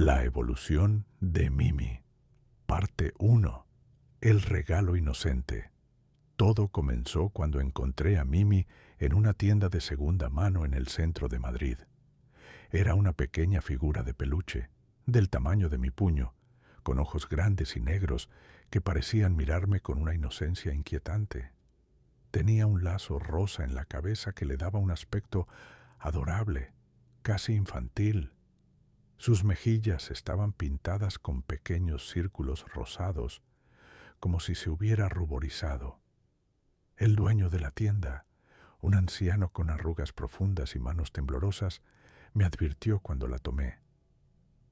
La evolución de Mimi. Parte 1. El regalo inocente. Todo comenzó cuando encontré a Mimi en una tienda de segunda mano en el centro de Madrid. Era una pequeña figura de peluche, del tamaño de mi puño, con ojos grandes y negros que parecían mirarme con una inocencia inquietante. Tenía un lazo rosa en la cabeza que le daba un aspecto adorable, casi infantil. Sus mejillas estaban pintadas con pequeños círculos rosados, como si se hubiera ruborizado. El dueño de la tienda, un anciano con arrugas profundas y manos temblorosas, me advirtió cuando la tomé.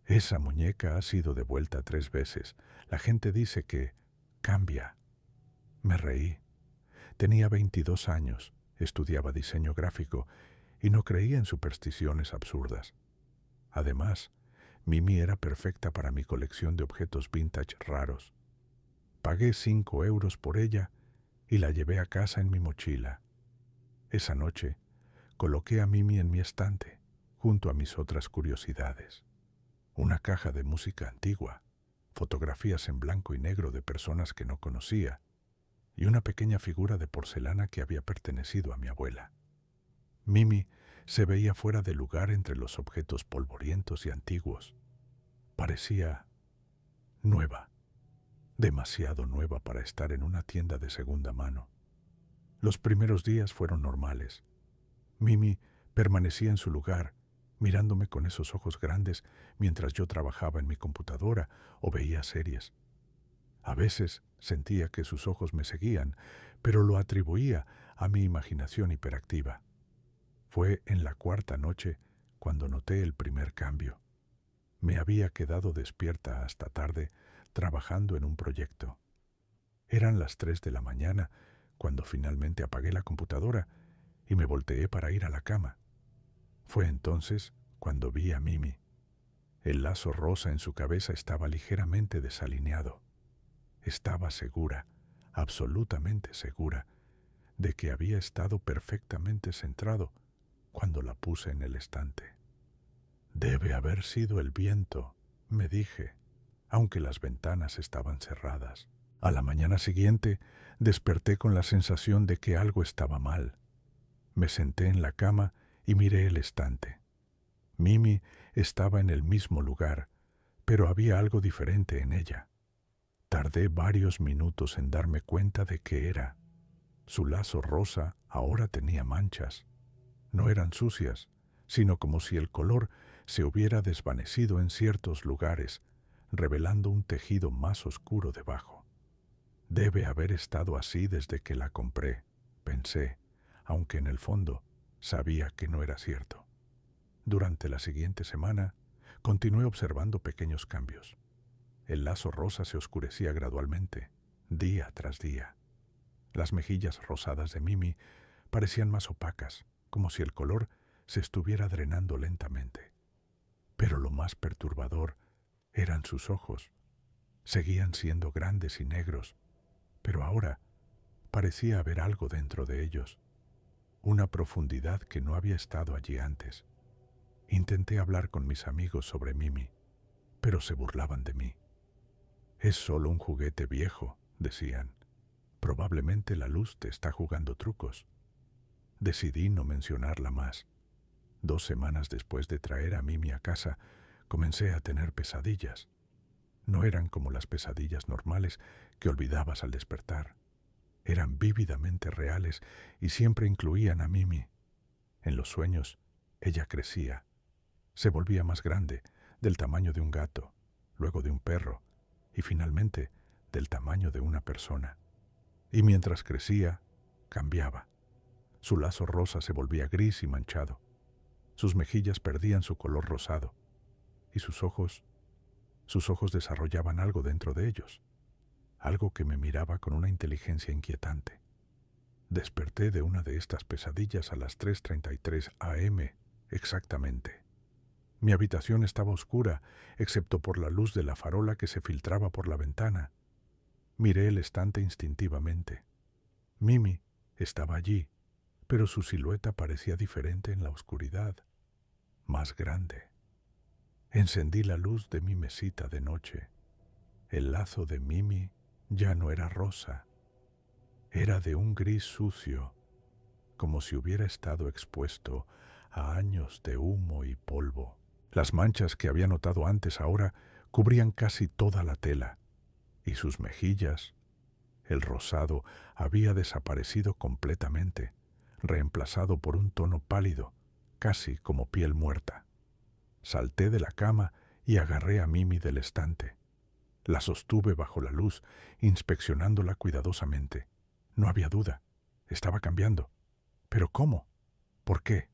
Esa muñeca ha sido devuelta 3 veces. La gente dice que cambia. Me reí. Tenía 22 años, estudiaba diseño gráfico y no creía en supersticiones absurdas. Además, Mimi era perfecta para mi colección de objetos vintage raros. Pagué 5 euros por ella y la llevé a casa en mi mochila. Esa noche, coloqué a Mimi en mi estante, junto a mis otras curiosidades. Una caja de música antigua, fotografías en blanco y negro de personas que no conocía, y una pequeña figura de porcelana que había pertenecido a mi abuela. Mimi se veía fuera de lugar entre los objetos polvorientos y antiguos. Parecía nueva, demasiado nueva para estar en una tienda de segunda mano. Los primeros días fueron normales. Mimi permanecía en su lugar, mirándome con esos ojos grandes mientras yo trabajaba en mi computadora o veía series. A veces sentía que sus ojos me seguían, pero lo atribuía a mi imaginación hiperactiva. Fue en la 4ª noche cuando noté el primer cambio. Me había quedado despierta hasta tarde trabajando en un proyecto. Eran las 3 de la mañana cuando finalmente apagué la computadora y me volteé para ir a la cama. Fue entonces cuando vi a Mimi. El lazo rosa en su cabeza estaba ligeramente desalineado. Estaba segura, absolutamente segura, de que había estado perfectamente centrado cuando la puse en el estante. Debe haber sido el viento, me dije, aunque las ventanas estaban cerradas. A la mañana siguiente desperté con la sensación de que algo estaba mal. Me senté en la cama y miré el estante. Mimi estaba en el mismo lugar, pero había algo diferente en ella. Tardé varios minutos en darme cuenta de qué era. Su lazo rosa ahora tenía manchas. No eran sucias, sino como si el color se hubiera desvanecido en ciertos lugares, revelando un tejido más oscuro debajo. Debe haber estado así desde que la compré, pensé, aunque en el fondo sabía que no era cierto. Durante la siguiente semana, continué observando pequeños cambios. El lazo rosa se oscurecía gradualmente, día tras día. Las mejillas rosadas de Mimi parecían más opacas, como si el color se estuviera drenando lentamente. Pero lo más perturbador eran sus ojos. Seguían siendo grandes y negros, pero ahora parecía haber algo dentro de ellos, una profundidad que no había estado allí antes. Intenté hablar con mis amigos sobre Mimi, pero se burlaban de mí. Es solo un juguete viejo, decían. Probablemente la luz te está jugando trucos. Decidí no mencionarla más. 2 semanas después de traer a Mimi a casa, comencé a tener pesadillas. No eran como las pesadillas normales que olvidabas al despertar. Eran vívidamente reales y siempre incluían a Mimi. En los sueños, ella crecía. Se volvía más grande, del tamaño de un gato, luego de un perro y finalmente del tamaño de una persona. Y mientras crecía, cambiaba. Su lazo rosa se volvía gris y manchado. Sus mejillas perdían su color rosado y sus ojos desarrollaban algo dentro de ellos, algo que me miraba con una inteligencia inquietante. Desperté de una de estas pesadillas a las 3:33 a.m. exactamente. Mi habitación estaba oscura, excepto por la luz de la farola que se filtraba por la ventana. Miré el estante instintivamente. Mimi estaba allí, pero su silueta parecía diferente en la oscuridad, más grande. Encendí la luz de mi mesita de noche. El lazo de Mimi ya no era rosa, era de un gris sucio, como si hubiera estado expuesto a años de humo y polvo. Las manchas que había notado antes ahora cubrían casi toda la tela, y sus mejillas, el rosado, había desaparecido completamente, reemplazado por un tono pálido, casi como piel muerta. Salté de la cama y agarré a Mimi del estante. La sostuve bajo la luz, inspeccionándola cuidadosamente. No había duda, estaba cambiando. ¿Pero cómo? ¿Por qué?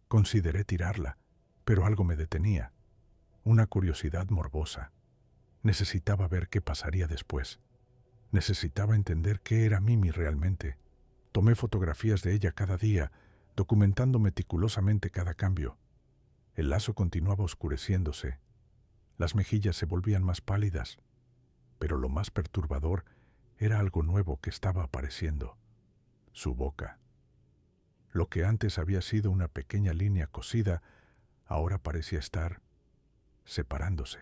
Consideré tirarla, pero algo me detenía. Una curiosidad morbosa. Necesitaba ver qué pasaría después. Necesitaba entender qué era Mimi realmente. Tomé fotografías de ella cada día, documentando meticulosamente cada cambio. El lazo continuaba oscureciéndose. Las mejillas se volvían más pálidas, pero lo más perturbador era algo nuevo que estaba apareciendo. Su boca. Lo que antes había sido una pequeña línea cosida, ahora parecía estar separándose,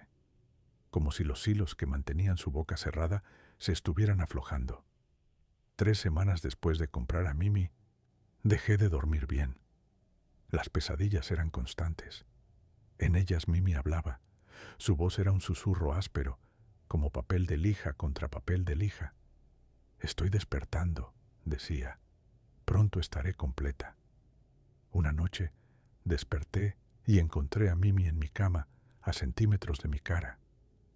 como si los hilos que mantenían su boca cerrada se estuvieran aflojando. 3 semanas después de comprar a Mimi, dejé de dormir bien. Las pesadillas eran constantes. En ellas Mimi hablaba. Su voz era un susurro áspero, como papel de lija contra papel de lija. «Estoy despertando», decía. «Pronto estaré completa». Una noche desperté y encontré a Mimi en mi cama, a centímetros de mi cara.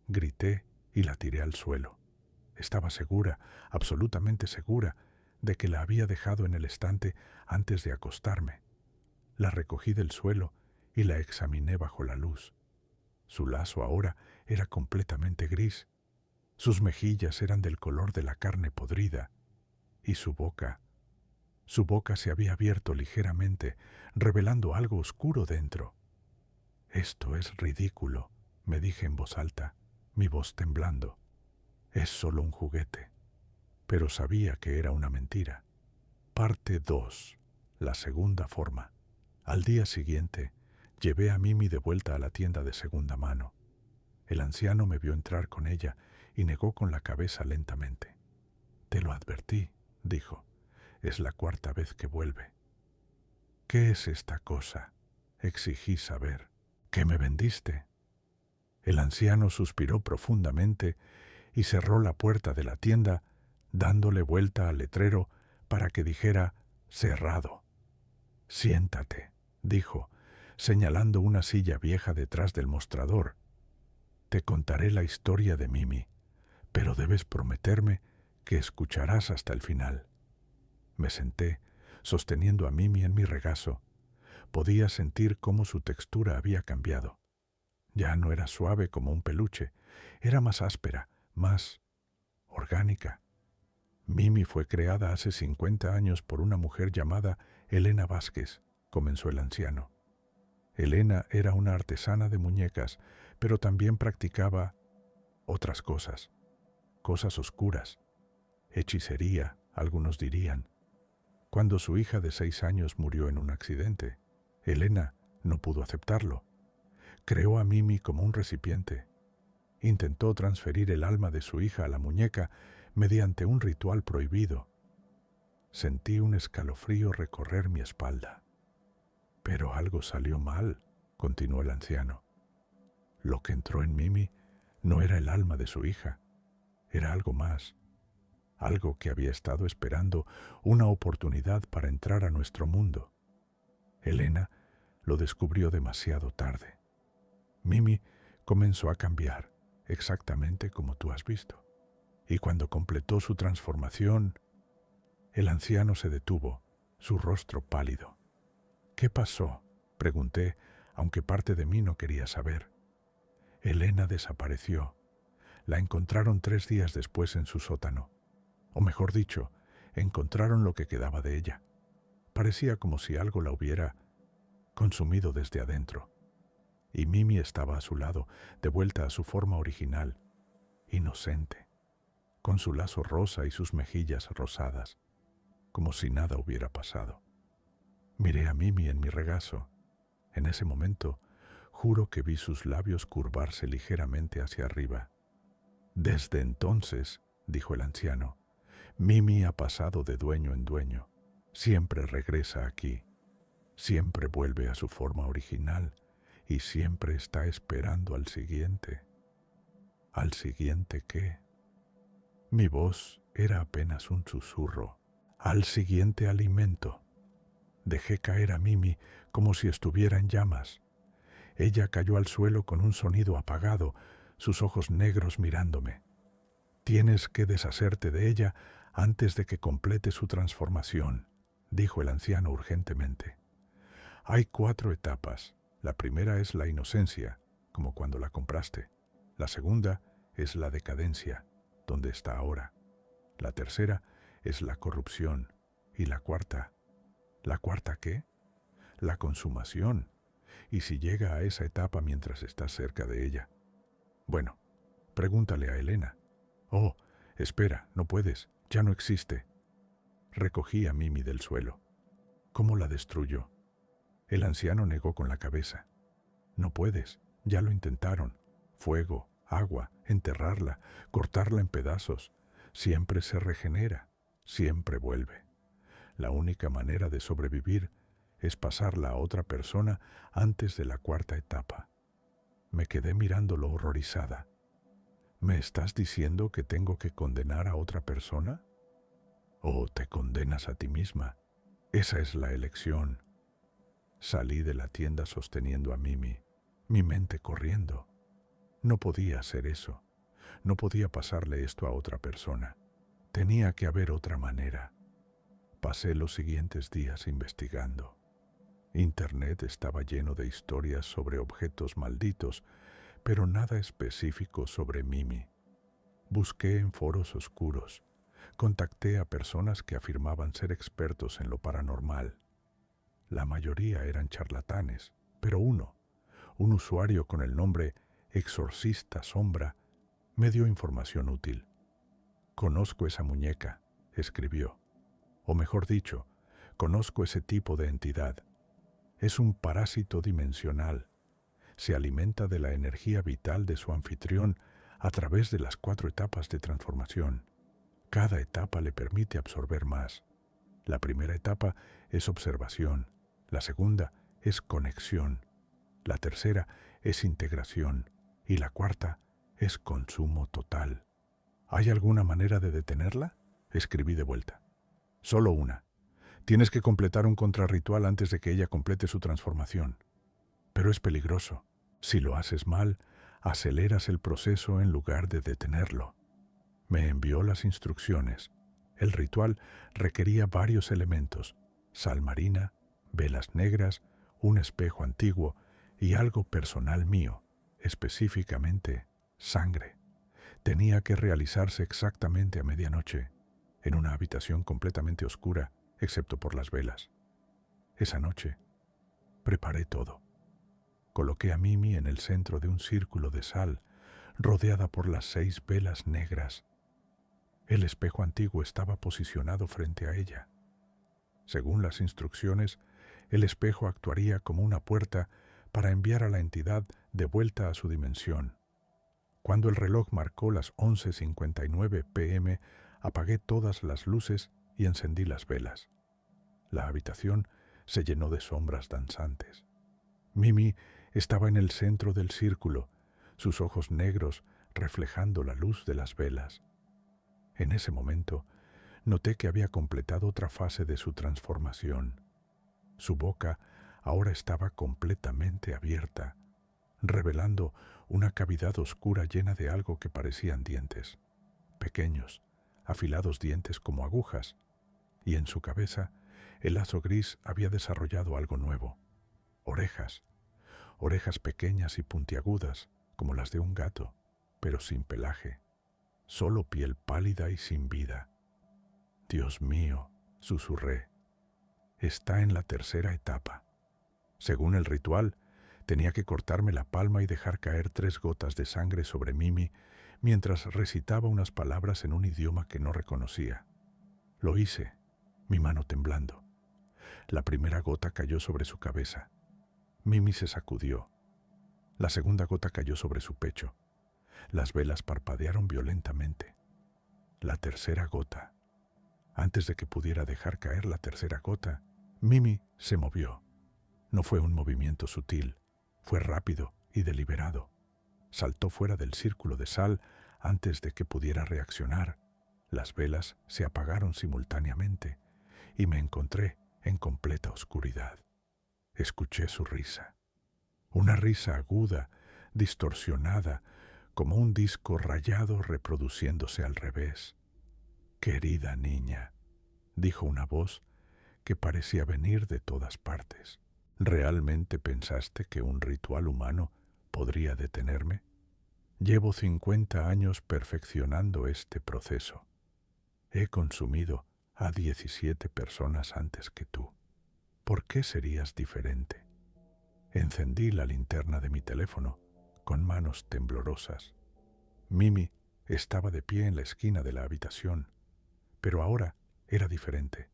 Grité y la tiré al suelo. Estaba segura, absolutamente segura, de que la había dejado en el estante antes de acostarme. La recogí del suelo y la examiné bajo la luz. Su lazo ahora era completamente gris. Sus mejillas eran del color de la carne podrida. Y su boca se había abierto ligeramente, revelando algo oscuro dentro. «Esto es ridículo», me dije en voz alta, mi voz temblando. «Es solo un juguete». Pero sabía que era una mentira. Parte 2. La segunda forma. Al día siguiente, llevé a Mimi de vuelta a la tienda de segunda mano. El anciano me vio entrar con ella y negó con la cabeza lentamente. «Te lo advertí», dijo. «Es la 4ª vez que vuelve». «¿Qué es esta cosa?», exigí saber. «¿Qué me vendiste?». El anciano suspiró profundamente y cerró la puerta de la tienda, dándole vuelta al letrero para que dijera «cerrado». «Siéntate», dijo, señalando una silla vieja detrás del mostrador. «Te contaré la historia de Mimi, pero debes prometerme que escucharás hasta el final». Me senté, sosteniendo a Mimi en mi regazo. Podía sentir cómo su textura había cambiado. Ya no era suave como un peluche, era más áspera, más orgánica. Mimi fue creada hace 50 años por una mujer llamada Elena Vázquez, comenzó el anciano. Elena era una artesana de muñecas, pero también practicaba otras cosas oscuras, hechicería, algunos dirían. Cuando su hija de 6 años murió en un accidente, Elena no pudo aceptarlo. Creó a Mimi como un recipiente. Intentó transferir el alma de su hija a la muñeca mediante un ritual prohibido. Sentí un escalofrío recorrer mi espalda. «Pero algo salió mal», continuó el anciano. «Lo que entró en Mimi no era el alma de su hija, era algo más, algo que había estado esperando una oportunidad para entrar a nuestro mundo. Elena lo descubrió demasiado tarde. Mimi comenzó a cambiar, exactamente como tú has visto. Y cuando completó su transformación, el anciano se detuvo, su rostro pálido. «¿Qué pasó?», pregunté, aunque parte de mí no quería saber. «Elena desapareció. La encontraron 3 días después en su sótano. O mejor dicho, encontraron lo que quedaba de ella. Parecía como si algo la hubiera consumido desde adentro. Y Mimi estaba a su lado, de vuelta a su forma original, inocente, con su lazo rosa y sus mejillas rosadas, como si nada hubiera pasado. Miré a Mimi en mi regazo. En ese momento, Juro que vi sus labios curvarse ligeramente hacia arriba. Desde entonces, dijo el anciano, Mimi ha pasado de dueño en dueño. Siempre regresa aquí. Siempre vuelve a su forma original y siempre está esperando al siguiente. ¿Al siguiente qué? Mi voz era apenas un susurro. Al siguiente alimento. Dejé caer a Mimi como si estuviera en llamas. Ella cayó al suelo con un sonido apagado, sus ojos negros mirándome. Tienes que deshacerte de ella antes de que complete su transformación, dijo el anciano urgentemente. Hay 4 etapas. La primera es la inocencia, como cuando la compraste. La segunda es la decadencia, donde está ahora. La tercera es la corrupción. Y la cuarta, ¿la cuarta qué? La consumación. Y si llega a esa etapa mientras estás cerca de ella. Bueno, pregúntale a Elena. Oh, espera, no puedes, ya no existe. Recogí a Mimi del suelo. ¿Cómo la destruyó? El anciano negó con la cabeza. No puedes, ya lo intentaron. Fuego, agua, enterrarla, cortarla en pedazos. Siempre se regenera, siempre vuelve. La única manera de sobrevivir es pasarla a otra persona antes de la 4ª etapa. Me quedé mirándolo horrorizada. ¿Me estás diciendo que tengo que condenar a otra persona? ¿O te condenas a ti misma? Esa es la elección. Salí de la tienda sosteniendo a Mimi, mi mente corriendo. No podía hacer eso. No podía pasarle esto a otra persona. Tenía que haber otra manera. Pasé los siguientes días investigando. Internet estaba lleno de historias sobre objetos malditos, pero nada específico sobre Mimi. Busqué en foros oscuros. Contacté a personas que afirmaban ser expertos en lo paranormal. La mayoría eran charlatanes, pero un usuario con el nombre Exorcista Sombra, me dio información útil. Conozco esa muñeca, escribió. O mejor dicho, conozco ese tipo de entidad. Es un parásito dimensional. Se alimenta de la energía vital de su anfitrión a través de las 4 etapas de transformación. Cada etapa le permite absorber más. La primera etapa es observación, la segunda es conexión, la tercera es integración y la 4ª es consumo total. ¿Hay alguna manera de detenerla? Escribí de vuelta. Solo una. Tienes que completar un contrarritual antes de que ella complete su transformación. Pero es peligroso. Si lo haces mal, aceleras el proceso en lugar de detenerlo. Me envió las instrucciones. El ritual requería varios elementos: sal marina, velas negras, un espejo antiguo y algo personal mío, específicamente sangre. Tenía que realizarse exactamente a medianoche, en una habitación completamente oscura, excepto por las velas. Esa noche preparé todo. Coloqué a Mimi en el centro de un círculo de sal, rodeada por las 6 velas negras. El espejo antiguo estaba posicionado frente a ella. Según las instrucciones, el espejo actuaría como una puerta para enviar a la entidad de vuelta a su dimensión. Cuando el reloj marcó las 11:59 p.m., apagué todas las luces y encendí las velas. La habitación se llenó de sombras danzantes. Mimi estaba en el centro del círculo, sus ojos negros reflejando la luz de las velas. En ese momento, noté que había completado otra fase de su transformación. Su boca ahora estaba completamente abierta, revelando una cavidad oscura llena de algo que parecían dientes, pequeños, afilados dientes como agujas, y en su cabeza el lazo gris había desarrollado algo nuevo: orejas pequeñas y puntiagudas como las de un gato, pero sin pelaje, solo piel pálida y sin vida. Dios mío, susurré, está en la 3ª etapa. Según el ritual, tenía que cortarme la palma y dejar caer 3 gotas de sangre sobre Mimi mientras recitaba unas palabras en un idioma que no reconocía. Lo hice, mi mano temblando. La primera gota cayó sobre su cabeza. Mimi se sacudió. La segunda gota cayó sobre su pecho. Las velas parpadearon violentamente. La tercera gota. Antes de que pudiera dejar caer la tercera gota, Mimi se movió. No fue un movimiento sutil, fue rápido y deliberado. Saltó fuera del círculo de sal antes de que pudiera reaccionar. Las velas se apagaron simultáneamente y me encontré en completa oscuridad. Escuché su risa. Una risa aguda, distorsionada, como un disco rayado reproduciéndose al revés. «Querida niña», dijo una voz que parecía venir de todas partes. «¿Realmente pensaste que un ritual humano podría detenerme? Llevo 50 años perfeccionando este proceso. He consumido a 17 personas antes que tú. ¿Por qué serías diferente?» Encendí la linterna de mi teléfono con manos temblorosas. Mimi estaba de pie en la esquina de la habitación, pero ahora era diferente.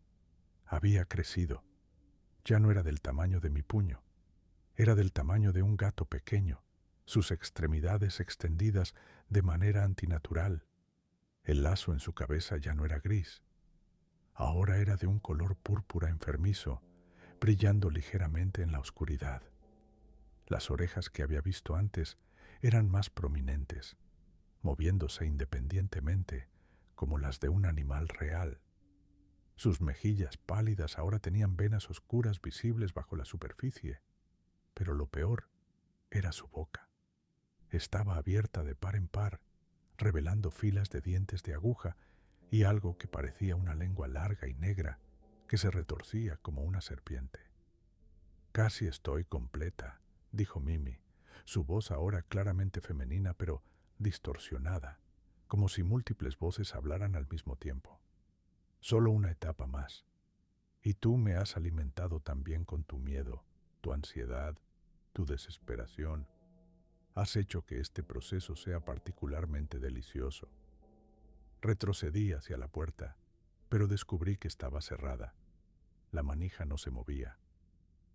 Había crecido. Ya no era del tamaño de mi puño. Era del tamaño de un gato pequeño, sus extremidades extendidas de manera antinatural. El lazo en su cabeza ya no era gris. Ahora era de un color púrpura enfermizo, brillando ligeramente en la oscuridad. Las orejas que había visto antes eran más prominentes, moviéndose independientemente como las de un animal real. Sus mejillas pálidas ahora tenían venas oscuras visibles bajo la superficie, pero lo peor era su boca. Estaba abierta de par en par, revelando filas de dientes de aguja y algo que parecía una lengua larga y negra que se retorcía como una serpiente. «Casi estoy completa», dijo Mimi, su voz ahora claramente femenina pero distorsionada, como si múltiples voces hablaran al mismo tiempo. «Solo una etapa más. Y tú me has alimentado también con tu miedo, tu ansiedad, tu desesperación. Has hecho que este proceso sea particularmente delicioso». Retrocedí hacia la puerta, pero descubrí que estaba cerrada. La manija no se movía.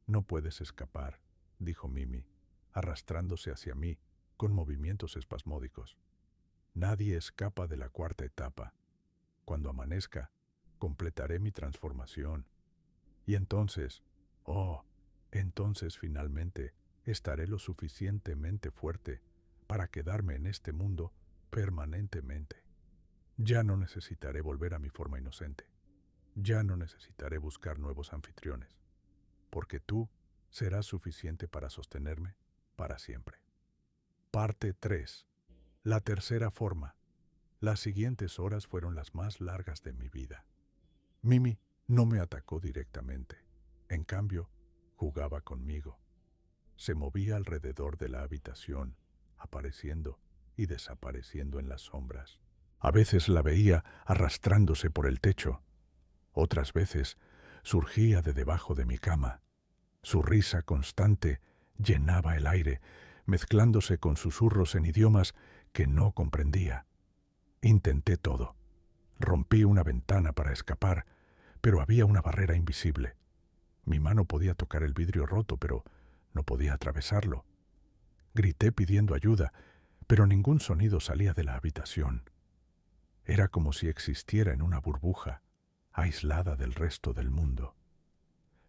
«No puedes escapar», dijo Mimi, arrastrándose hacia mí con movimientos espasmódicos. «Nadie escapa de la cuarta etapa. Cuando amanezca, completaré mi transformación. Y entonces, entonces finalmente estaré lo suficientemente fuerte para quedarme en este mundo permanentemente. Ya no necesitaré volver a mi forma inocente. Ya no necesitaré buscar nuevos anfitriones, porque tú serás suficiente para sostenerme para siempre». Parte 3. La tercera forma. Las siguientes horas fueron las más largas de mi vida. Mimi no me atacó directamente. En cambio, jugaba conmigo. Se movía alrededor de la habitación, apareciendo y desapareciendo en las sombras. A veces la veía arrastrándose por el techo. Otras veces surgía de debajo de mi cama. Su risa constante llenaba el aire, mezclándose con susurros en idiomas que no comprendía. Intenté todo. Rompí una ventana para escapar, pero había una barrera invisible. Mi mano podía tocar el vidrio roto, pero no podía atravesarlo. Grité pidiendo ayuda, pero ningún sonido salía de la habitación. Era como si existiera en una burbuja, aislada del resto del mundo.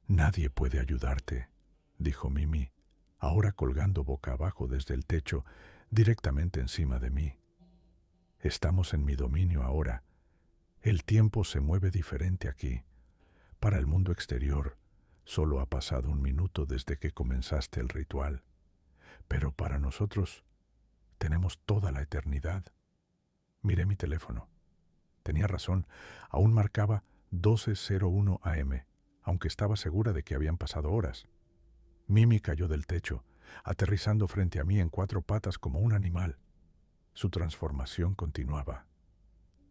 «Nadie puede ayudarte», dijo Mimi, ahora colgando boca abajo desde el techo, directamente encima de mí. «Estamos en mi dominio ahora. El tiempo se mueve diferente aquí. Para el mundo exterior, solo ha pasado 1 minuto desde que comenzaste el ritual. Pero para nosotros, tenemos toda la eternidad». Miré mi teléfono. Tenía razón, aún marcaba 12:01 AM, aunque estaba segura de que habían pasado horas. Mimi cayó del techo, aterrizando frente a mí en 4 patas como un animal. Su transformación continuaba.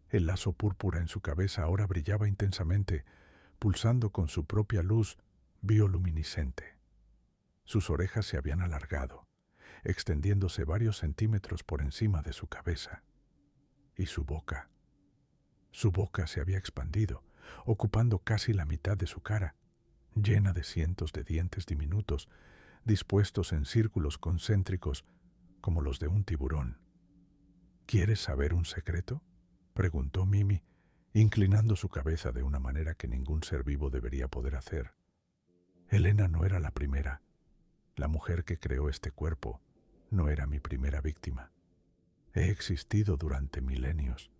El lazo púrpura en su cabeza ahora brillaba intensamente, pulsando con su propia luz bioluminiscente. Sus orejas se habían alargado, extendiéndose varios centímetros por encima de su cabeza. Y su boca. Su boca se había expandido, ocupando casi la mitad de su cara, llena de cientos de dientes diminutos, dispuestos en círculos concéntricos como los de un tiburón. ¿Quieres saber un secreto?, preguntó Mimi, inclinando su cabeza de una manera que ningún ser vivo debería poder hacer. Elena no era la primera. La mujer que creó este cuerpo no era mi primera víctima. He existido durante milenios.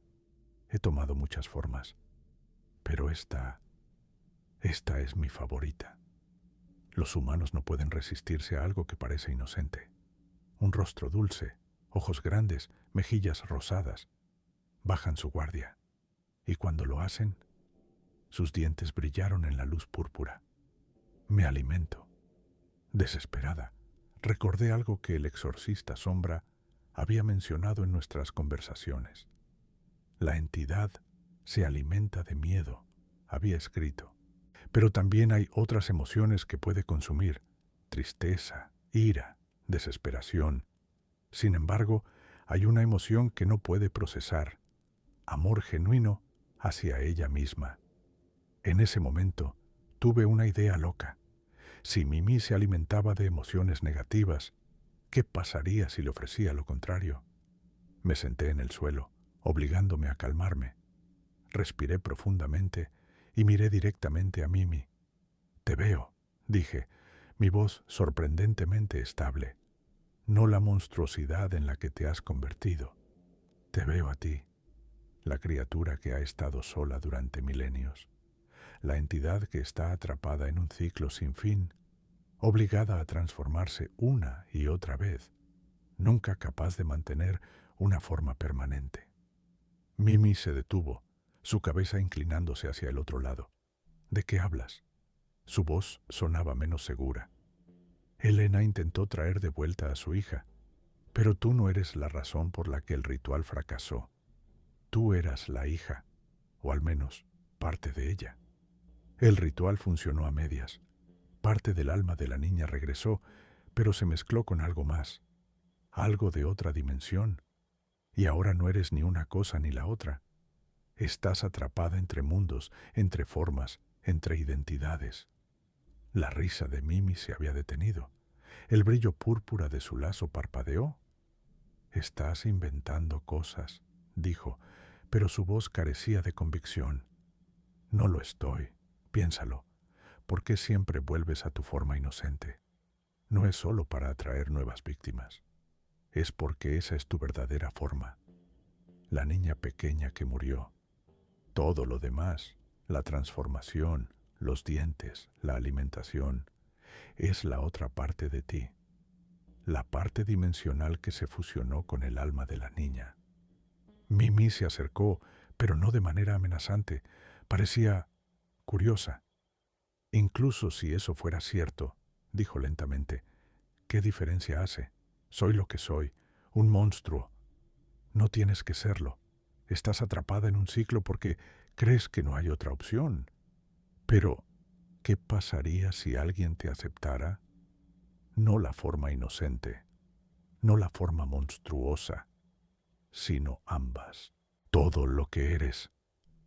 He tomado muchas formas, pero esta es mi favorita. Los humanos no pueden resistirse a algo que parece inocente. Un rostro dulce, ojos grandes, mejillas rosadas. Bajan su guardia, y cuando lo hacen, sus dientes brillaron en la luz púrpura. Me alimento. Desesperada, recordé algo que el exorcista Sombra había mencionado en nuestras conversaciones. La entidad se alimenta de miedo, había escrito. Pero también hay otras emociones que puede consumir: tristeza, ira, desesperación. Sin embargo, hay una emoción que no puede procesar: amor genuino hacia ella misma. En ese momento, tuve una idea loca. Si Mimi se alimentaba de emociones negativas, ¿qué pasaría si le ofrecía lo contrario? Me senté en el suelo, obligándome a calmarme. Respiré profundamente y miré directamente a Mimi. «Te veo», dije, mi voz sorprendentemente estable. «No la monstruosidad en la que te has convertido. Te veo a ti, la criatura que ha estado sola durante milenios, la entidad que está atrapada en un ciclo sin fin, obligada a transformarse una y otra vez, nunca capaz de mantener una forma permanente». Mimi se detuvo, su cabeza inclinándose hacia el otro lado. «¿De qué hablas?». Su voz sonaba menos segura. «Elena intentó traer de vuelta a su hija, pero tú no eres la razón por la que el ritual fracasó. Tú eras la hija, o al menos parte de ella. El ritual funcionó a medias. Parte del alma de la niña regresó, pero se mezcló con algo más, algo de otra dimensión, y ahora no eres ni una cosa ni la otra. Estás atrapada entre mundos, entre formas, entre identidades». La risa de Mimi se había detenido. El brillo púrpura de su lazo parpadeó. «Estás inventando cosas», dijo, pero su voz carecía de convicción. «No lo estoy. Piénsalo. ¿Por qué siempre vuelves a tu forma inocente? No es solo para atraer nuevas víctimas. Es porque esa es tu verdadera forma. La niña pequeña que murió. Todo lo demás, la transformación, los dientes, la alimentación, es la otra parte de ti. La parte dimensional que se fusionó con el alma de la niña». Mimi se acercó, pero no de manera amenazante. Parecía curiosa. «Incluso si eso fuera cierto», dijo lentamente, «¿qué diferencia hace? Soy lo que soy, un monstruo. No tienes que serlo. Estás atrapada en un ciclo porque crees que no hay otra opción. Pero, ¿qué pasaría si alguien te aceptara? No la forma inocente, no la forma monstruosa, sino ambas. Todo lo que eres».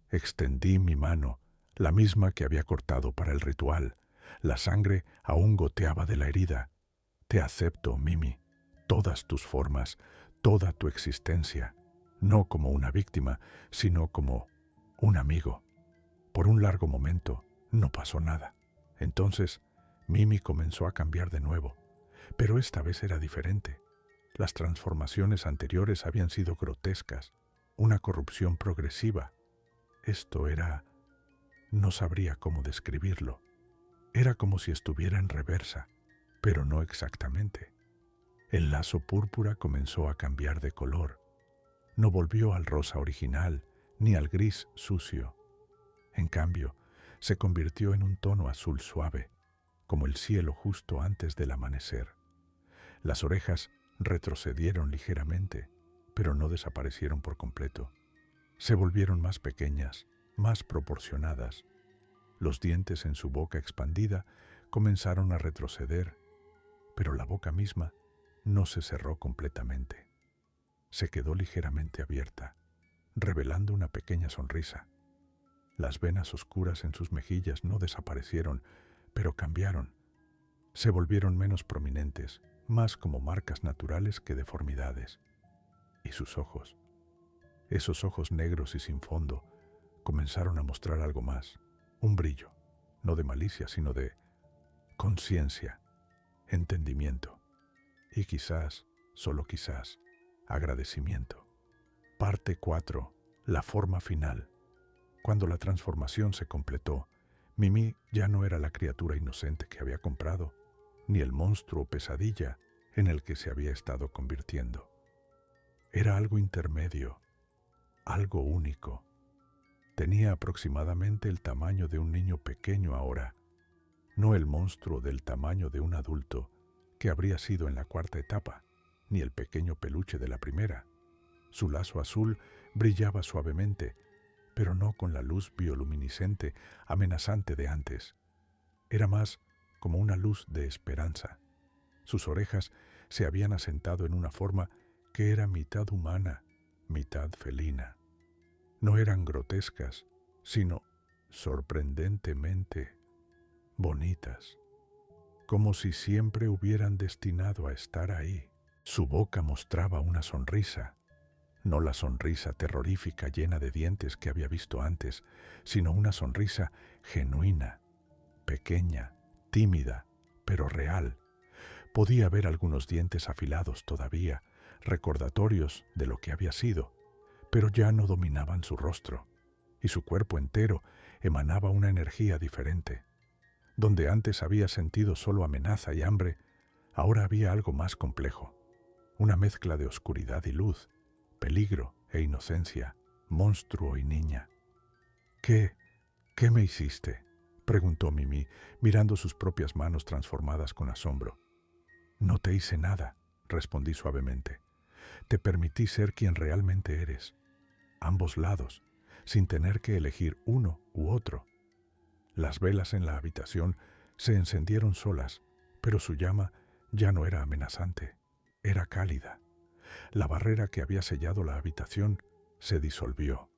Extendí mi mano, la misma que había cortado para el ritual. La sangre aún goteaba de la herida. «Te acepto, Mimi, todas tus formas, toda tu existencia, no como una víctima, sino como un amigo». Por un largo momento no pasó nada. Entonces Mimi comenzó a cambiar de nuevo, pero esta vez era diferente. Las transformaciones anteriores habían sido grotescas, una corrupción progresiva. Esto era... no sabría cómo describirlo. Era como si estuviera en reversa, pero no exactamente. El lazo púrpura comenzó a cambiar de color. No volvió al rosa original, ni al gris sucio. En cambio, se convirtió en un tono azul suave, como el cielo justo antes del amanecer. Las orejas retrocedieron ligeramente, pero no desaparecieron por completo. Se volvieron más pequeñas, más proporcionadas. Los dientes en su boca expandida comenzaron a retroceder, pero la boca misma no se cerró completamente. Se quedó ligeramente abierta, revelando una pequeña sonrisa. Las venas oscuras en sus mejillas no desaparecieron, pero cambiaron. se volvieron menos prominentes, más como marcas naturales que deformidades. Y sus ojos, esos ojos negros y sin fondo, comenzaron a mostrar algo más, un brillo, no de malicia, sino de conciencia, entendimiento y quizás, solo quizás, agradecimiento. Parte 4. La forma final. Cuando la transformación se completó, Mimi ya no era la criatura inocente que había comprado, ni el monstruo pesadilla en el que se había estado convirtiendo. Era algo intermedio, algo único. Tenía aproximadamente el tamaño de un niño pequeño ahora, no el monstruo del tamaño de un adulto que habría sido en la cuarta etapa, ni el pequeño peluche de la primera. Su lazo azul brillaba suavemente, pero no con la luz bioluminiscente amenazante de antes. Era más como una luz de esperanza. Sus orejas se habían asentado en una forma que era mitad humana, mitad felina. No eran grotescas, sino sorprendentemente bonitas, como si siempre hubieran destinado a estar ahí. Su boca mostraba una sonrisa, no la sonrisa terrorífica llena de dientes que había visto antes, sino una sonrisa genuina, pequeña, tímida, pero real. Podía ver algunos dientes afilados todavía, recordatorios de lo que había sido, pero ya no dominaban su rostro, y su cuerpo entero emanaba una energía diferente. Donde antes había sentido solo amenaza y hambre, ahora había algo más complejo, una mezcla de oscuridad y luz, peligro e inocencia, monstruo y niña. ¿Qué me hiciste?, preguntó Mimi, mirando sus propias manos transformadas con asombro. No te hice nada, respondí suavemente. Te permití ser quien realmente eres, ambos lados, sin tener que elegir uno u otro. Las velas en la habitación se encendieron solas, pero su llama ya no era amenazante, era cálida. La barrera que había sellado la habitación se disolvió.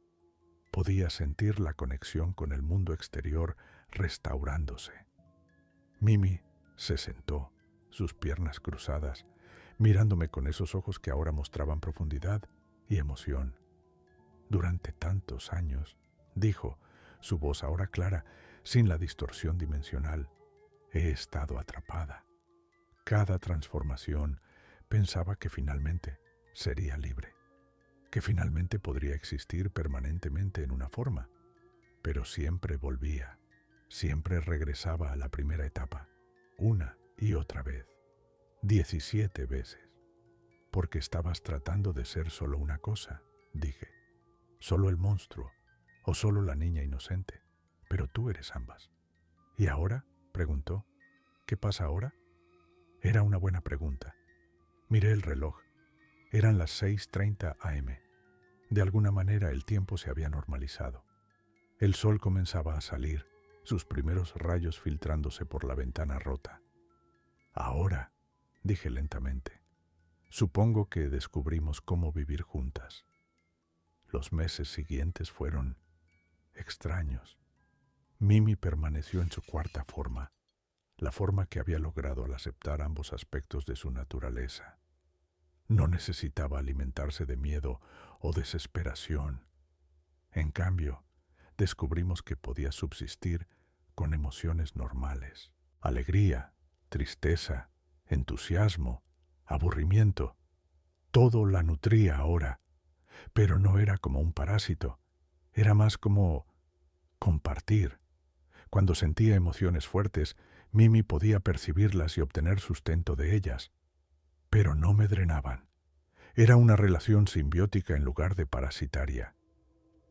Podía sentir la conexión con el mundo exterior restaurándose. Mimi se sentó, sus piernas cruzadas, mirándome con esos ojos que ahora mostraban profundidad y emoción. Durante tantos años, dijo, su voz ahora clara, sin la distorsión dimensional, he estado atrapada. Cada transformación pensaba que finalmente sería libre, que finalmente podría existir permanentemente en una forma, pero siempre volvía, siempre regresaba a la primera etapa, una y otra vez, 17 veces. Porque estabas tratando de ser solo una cosa, dije, solo el monstruo o solo la niña inocente, pero tú eres ambas. ¿Y ahora?, preguntó. ¿Qué pasa ahora? Era una buena pregunta. Miré el reloj. Eran las 6:30 a.m. De alguna manera el tiempo se había normalizado. El sol comenzaba a salir, sus primeros rayos filtrándose por la ventana rota. Ahora, dije lentamente, supongo que descubrimos cómo vivir juntas. Los meses siguientes fueron extraños. Mimi permaneció en su cuarta forma, la forma que había logrado al aceptar ambos aspectos de su naturaleza. No necesitaba alimentarse de miedo o desesperación. En cambio, descubrimos que podía subsistir con emociones normales. Alegría, tristeza, entusiasmo, aburrimiento. Todo la nutría ahora, pero no era como un parásito, era más como compartir. Cuando sentía emociones fuertes, Mimi podía percibirlas y obtener sustento de ellas, pero no me drenaban. Era una relación simbiótica en lugar de parasitaria.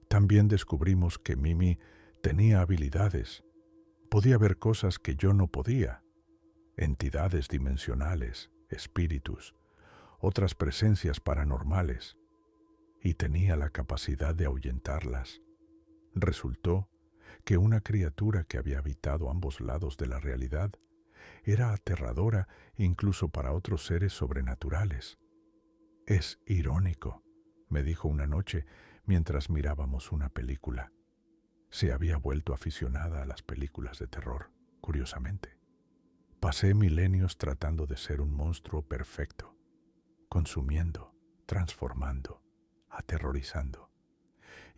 También descubrimos que Mimi tenía habilidades. Podía ver cosas que yo no podía. Entidades dimensionales, espíritus, otras presencias paranormales. Y tenía la capacidad de ahuyentarlas. Resultó que una criatura que había habitado ambos lados de la realidad era aterradora incluso para otros seres sobrenaturales. Es irónico, me dijo una noche mientras mirábamos una película. Se había vuelto aficionada a las películas de terror, curiosamente. Pasé milenios tratando de ser un monstruo perfecto, consumiendo, transformando, aterrorizando.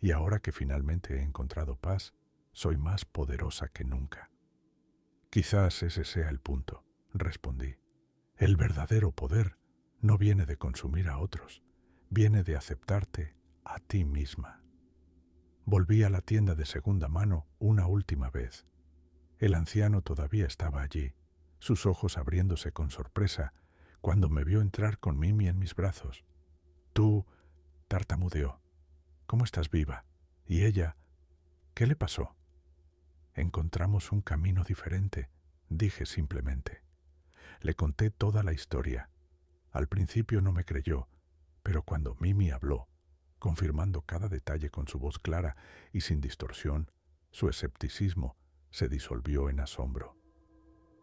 Y ahora que finalmente he encontrado paz, soy más poderosa que nunca. Quizás ese sea el punto, respondí. El verdadero poder no viene de consumir a otros, viene de aceptarte a ti misma. Volví a la tienda de segunda mano una última vez. El anciano todavía estaba allí, sus ojos abriéndose con sorpresa cuando me vio entrar con Mimi en mis brazos. Tú, tartamudeó, ¿cómo estás viva? Y ella, ¿qué le pasó? Encontramos un camino diferente, dije simplemente. Le conté toda la historia. Al principio no me creyó, pero cuando Mimi habló, confirmando cada detalle con su voz clara y sin distorsión, su escepticismo se disolvió en asombro.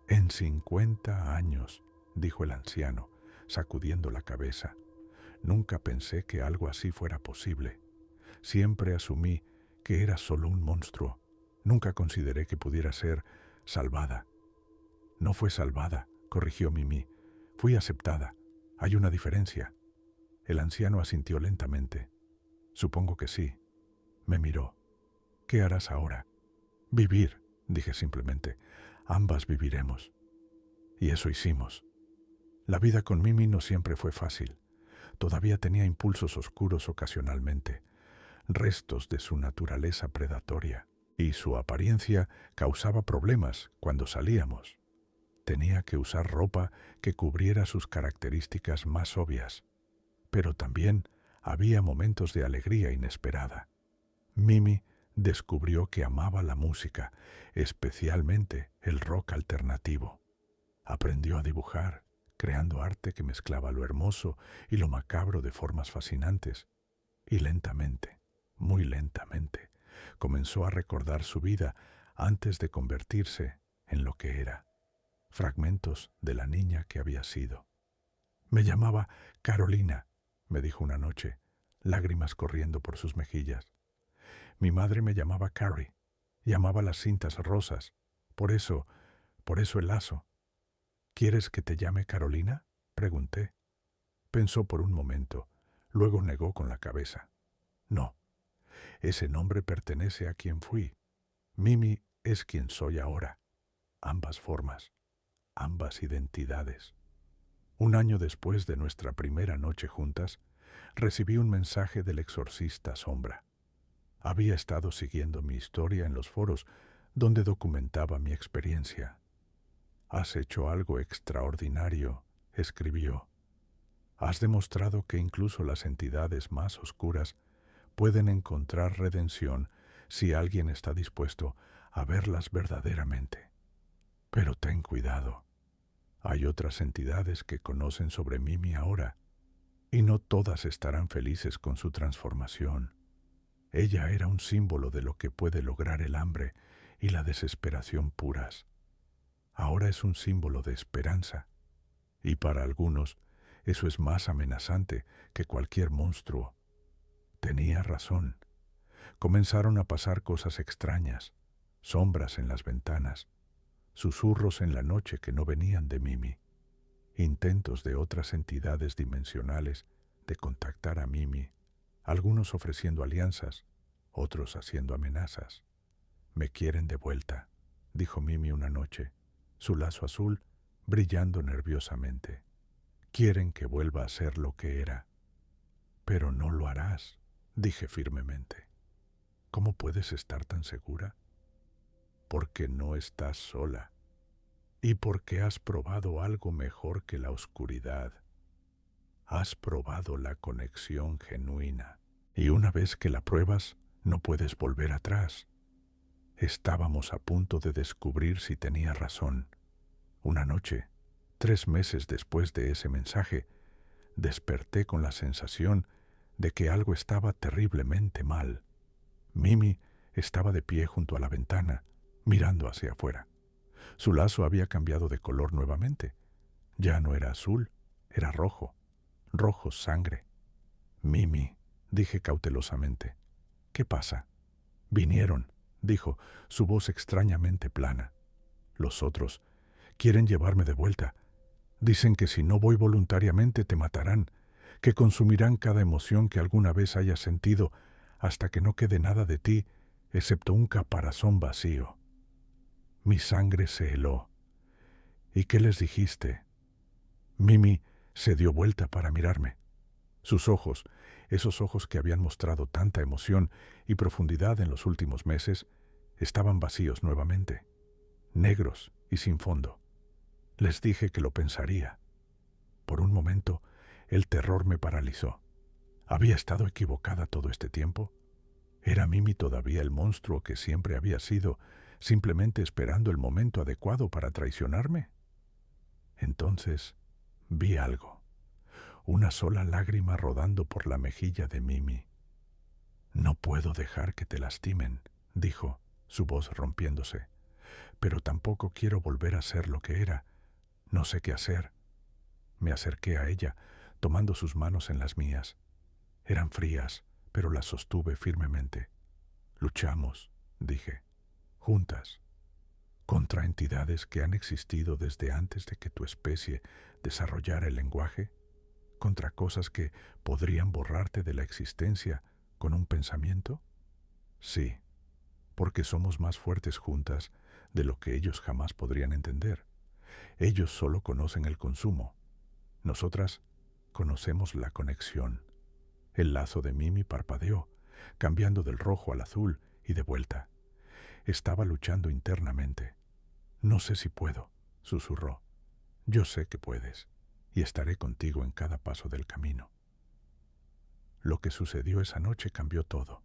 En 50 años, dijo el anciano, sacudiendo la cabeza, nunca pensé que algo así fuera posible. Siempre asumí que era solo un monstruo. Nunca consideré que pudiera ser salvada. No fue salvada, corrigió Mimi. Fui aceptada. Hay una diferencia. El anciano asintió lentamente. Supongo que sí. Me miró. ¿Qué harás ahora? Vivir, dije simplemente. Ambas viviremos. Y eso hicimos. La vida con Mimi no siempre fue fácil. Todavía tenía impulsos oscuros ocasionalmente, restos de su naturaleza predatoria, y su apariencia causaba problemas cuando salíamos. Tenía que usar ropa que cubriera sus características más obvias, pero también había momentos de alegría inesperada. Mimi descubrió que amaba la música, especialmente el rock alternativo. Aprendió a dibujar, creando arte que mezclaba lo hermoso y lo macabro de formas fascinantes. Y lentamente, muy lentamente, comenzó a recordar su vida antes de convertirse en lo que era. Fragmentos de la niña que había sido. Me llamaba Carolina, me dijo una noche, lágrimas corriendo por sus mejillas. Mi madre me llamaba Carrie, llamaba las cintas rosas, por eso el lazo. ¿Quieres que te llame Carolina?, pregunté. Pensó por un momento, luego negó con la cabeza. No, ese nombre pertenece a quien fui. Mimi es quien soy ahora. Ambas formas, ambas identidades. Un año después de nuestra primera noche juntas, recibí un mensaje del exorcista Sombra. Había estado siguiendo mi historia en los foros donde documentaba mi experiencia. Has hecho algo extraordinario, escribió. Has demostrado que incluso las entidades más oscuras pueden encontrar redención si alguien está dispuesto a verlas verdaderamente. Pero ten cuidado. Hay otras entidades que conocen sobre Mimi ahora, y no todas estarán felices con su transformación. Ella era un símbolo de lo que puede lograr el hambre y la desesperación puras. Ahora es un símbolo de esperanza, y para algunos eso es más amenazante que cualquier monstruo. Tenía razón. Comenzaron a pasar cosas extrañas, sombras en las ventanas, susurros en la noche que no venían de Mimi, intentos de otras entidades dimensionales de contactar a Mimi, algunos ofreciendo alianzas, otros haciendo amenazas. Me quieren de vuelta, dijo Mimi una noche, su lazo azul brillando nerviosamente. Quieren que vuelva a ser lo que era. Pero no lo harás, dije firmemente. ¿Cómo puedes estar tan segura? Porque no estás sola, y porque has probado algo mejor que la oscuridad. Has probado la conexión genuina, y una vez que la pruebas, no puedes volver atrás. Estábamos a punto de descubrir si tenía razón. Una noche, 3 meses después de ese mensaje, desperté con la sensación de que algo estaba terriblemente mal. Mimi estaba de pie junto a la ventana, mirando hacia afuera. Su lazo había cambiado de color nuevamente. Ya no era azul, era rojo. Rojo sangre. Mimi, dije cautelosamente. ¿Qué pasa? Vinieron, dijo, su voz extrañamente plana. Los otros, Quieren llevarme de vuelta. Dicen que si no voy voluntariamente te matarán, que consumirán cada emoción que alguna vez hayas sentido hasta que no quede nada de ti, excepto un caparazón vacío. Mi sangre se heló. ¿Y qué les dijiste? Mimi se dio vuelta para mirarme. Sus ojos, esos ojos que habían mostrado tanta emoción y profundidad en los últimos meses, estaban vacíos nuevamente, negros y sin fondo. Les dije que lo pensaría. Por un momento, el terror me paralizó. ¿Había estado equivocada todo este tiempo? ¿Era Mimi todavía el monstruo que siempre había sido, simplemente esperando el momento adecuado para traicionarme? Entonces vi algo, una sola lágrima rodando por la mejilla de Mimi. No puedo dejar que te lastimen, dijo, su voz rompiéndose, pero tampoco quiero volver a ser lo que era. No sé qué hacer. Me acerqué a ella, tomando sus manos en las mías. Eran frías, pero las sostuve firmemente. Luchamos, dije, juntas, contra entidades que han existido desde antes de que tu especie desarrollara el lenguaje, contra cosas que podrían borrarte de la existencia con un pensamiento. Sí, porque somos más fuertes juntas de lo que ellos jamás podrían entender. Ellos solo conocen el consumo. Nosotras conocemos la conexión. El lazo de Mimi parpadeó, cambiando del rojo al azul y de vuelta. Estaba luchando internamente. No sé si puedo, susurró. Yo sé que puedes, y estaré contigo en cada paso del camino. Lo que sucedió esa noche cambió todo.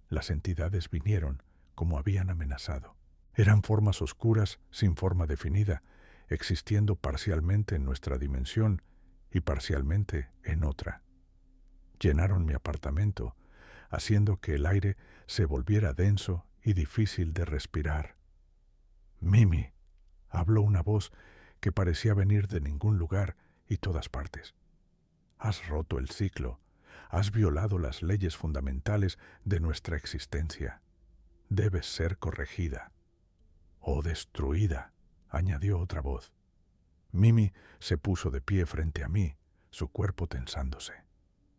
Las entidades vinieron, como habían amenazado. Eran formas oscuras, sin forma definida, existiendo parcialmente en nuestra dimensión y parcialmente en otra. Llenaron mi apartamento, haciendo que el aire se volviera denso y difícil de respirar. Mimi, habló una voz que parecía venir de ningún lugar y todas partes. Has roto el ciclo, has violado las leyes fundamentales de nuestra existencia. Debes ser corregida. O destruida, añadió otra voz. Mimi se puso de pie frente a mí, su cuerpo tensándose.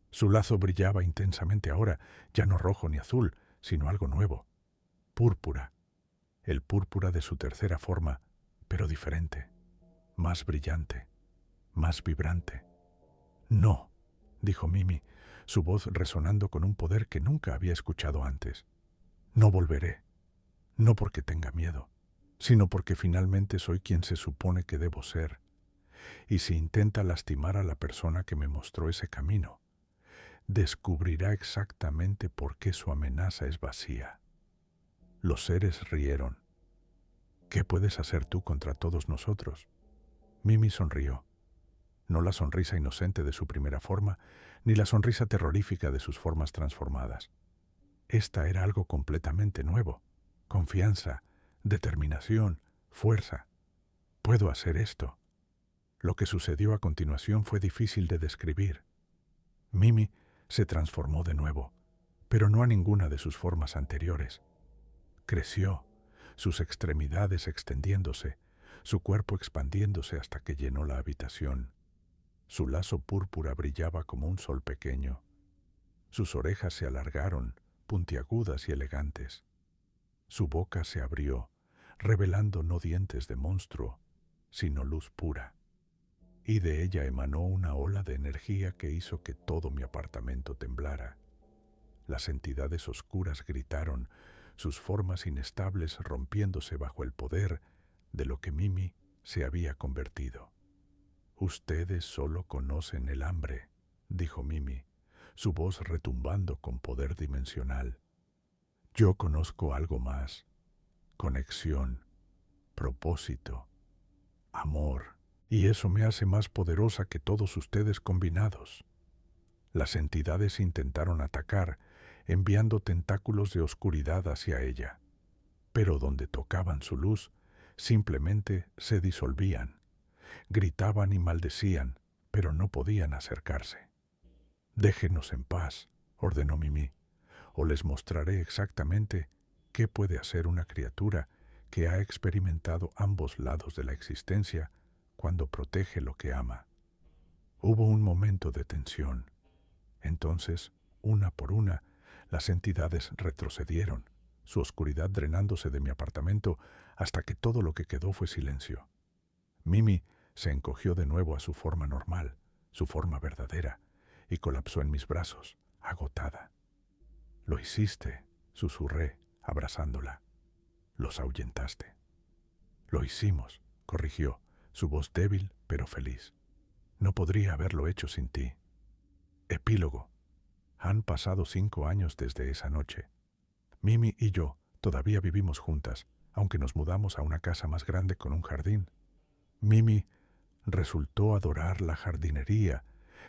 Su lazo brillaba intensamente ahora, ya no rojo ni azul, sino algo nuevo. Púrpura. El púrpura de su tercera forma, pero diferente. Más brillante. Más vibrante. No, dijo Mimi, su voz resonando con un poder que nunca había escuchado antes. No volveré. No porque tenga miedo, sino porque finalmente soy quien se supone que debo ser. Y si intenta lastimar a la persona que me mostró ese camino, descubrirá exactamente por qué su amenaza es vacía. Los seres rieron. ¿Qué puedes hacer tú contra todos nosotros? Mimi sonrió. No la sonrisa inocente de su primera forma, ni la sonrisa terrorífica de sus formas transformadas. Esta era algo completamente nuevo. Confianza, determinación, fuerza. Puedo hacer esto. Lo que sucedió a continuación fue difícil de describir. Mimi se transformó de nuevo, pero no a ninguna de sus formas anteriores. Creció, sus extremidades extendiéndose, su cuerpo expandiéndose hasta que llenó la habitación. Su lazo púrpura brillaba como un sol pequeño. Sus orejas se alargaron, puntiagudas y elegantes. Su boca se abrió, revelando no dientes de monstruo, sino luz pura. Y de ella emanó una ola de energía que hizo que todo mi apartamento temblara. Las entidades oscuras gritaron, sus formas inestables rompiéndose bajo el poder de lo que Mimi se había convertido. Ustedes solo conocen el hambre, dijo Mimi, su voz retumbando con poder dimensional. Yo conozco algo más: conexión, propósito, amor, y eso me hace más poderosa que todos ustedes combinados. Las entidades intentaron atacar, enviando tentáculos de oscuridad hacia ella, pero donde tocaban su luz, simplemente se disolvían. Gritaban y maldecían, pero no podían acercarse. Déjenos en paz, ordenó Mimi, o les mostraré exactamente qué puede hacer una criatura que ha experimentado ambos lados de la existencia cuando protege lo que ama. Hubo un momento de tensión. Entonces, una por una, las entidades retrocedieron, su oscuridad drenándose de mi apartamento hasta que todo lo que quedó fue silencio. Mimi se encogió de nuevo a su forma normal, su forma verdadera, y colapsó en mis brazos, agotada. «Lo hiciste», susurré, abrazándola. «Los ahuyentaste». «Lo hicimos», corrigió, su voz débil pero feliz. «No podría haberlo hecho sin ti». Epílogo. Han pasado 5 años desde esa noche. Mimi y yo todavía vivimos juntas, aunque nos mudamos a una casa más grande con un jardín. Mimi resultó adorar la jardinería,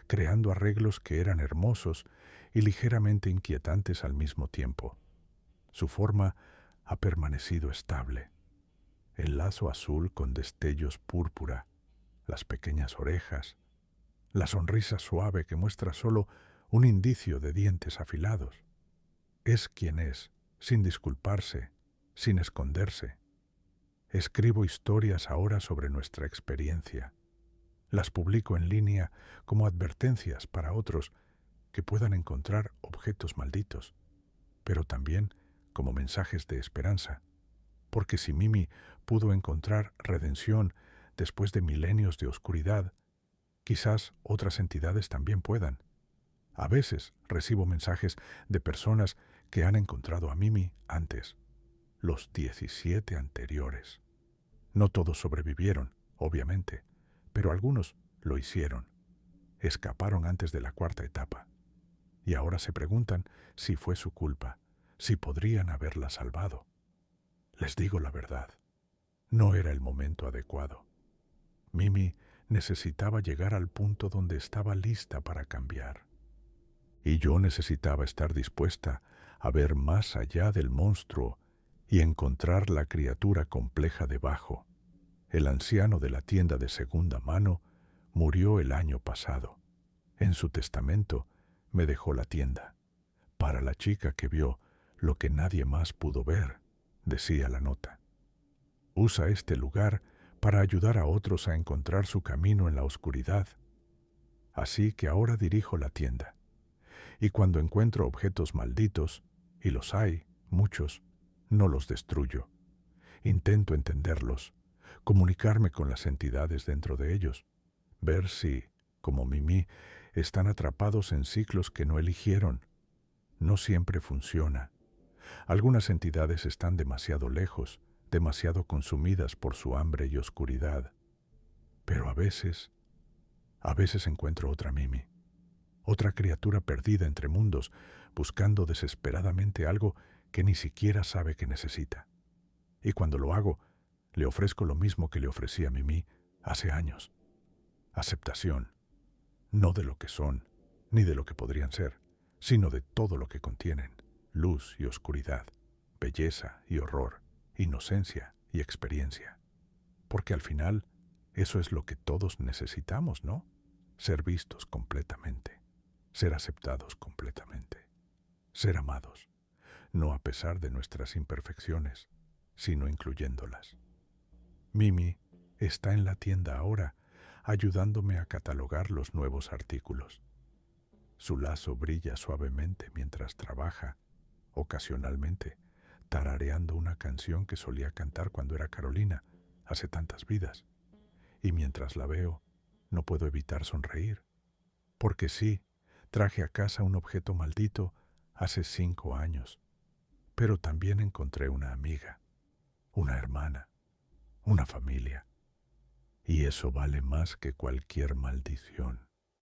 creando arreglos que eran hermosos y ligeramente inquietantes al mismo tiempo. Su forma ha permanecido estable. El lazo azul con destellos púrpura, las pequeñas orejas, la sonrisa suave que muestra solo un indicio de dientes afilados. Es quien es, sin disculparse, sin esconderse. Escribo historias ahora sobre nuestra experiencia. Las publico en línea como advertencias para otros que puedan encontrar objetos malditos, pero también como mensajes de esperanza, porque si Mimi pudo encontrar redención después de milenios de oscuridad, quizás otras entidades también puedan. A veces recibo mensajes de personas que han encontrado a Mimi antes, los 17 anteriores. No todos sobrevivieron, obviamente, pero algunos lo hicieron. Escaparon antes de la 4ª etapa. Y ahora se preguntan si fue su culpa, si podrían haberla salvado. Les digo la verdad, no era el momento adecuado. Mimi necesitaba llegar al punto donde estaba lista para cambiar. Y yo necesitaba estar dispuesta a ver más allá del monstruo y encontrar la criatura compleja debajo. El anciano de la tienda de segunda mano murió el año pasado. En su testamento me dejó la tienda. Para la chica que vio lo que nadie más pudo ver, decía la nota. Usa este lugar para ayudar a otros a encontrar su camino en la oscuridad. Así que ahora dirijo la tienda. Y cuando encuentro objetos malditos, y los hay, muchos, no los destruyo. Intento entenderlos, comunicarme con las entidades dentro de ellos, ver si, como Mimi, están atrapados en ciclos que no eligieron. No siempre funciona. Algunas entidades están demasiado lejos, demasiado consumidas por su hambre y oscuridad. Pero a veces encuentro otra Mimi, otra criatura perdida entre mundos, buscando desesperadamente algo que ni siquiera sabe que necesita. Y cuando lo hago, le ofrezco lo mismo que le ofrecí a Mimi hace años. Aceptación, no de lo que son, ni de lo que podrían ser, sino de todo lo que contienen, luz y oscuridad, belleza y horror, inocencia y experiencia. Porque al final, eso es lo que todos necesitamos, ¿no? Ser vistos completamente, ser aceptados completamente, ser amados, no a pesar de nuestras imperfecciones, sino incluyéndolas. Mimi está en la tienda ahora, ayudándome a catalogar los nuevos artículos. Su lazo brilla suavemente mientras trabaja, ocasionalmente, tarareando una canción que solía cantar cuando era Carolina, hace tantas vidas. Y mientras la veo, no puedo evitar sonreír. Porque sí, traje a casa un objeto maldito hace 5 años, pero también encontré una amiga, una hermana, una familia. Y eso vale más que cualquier maldición.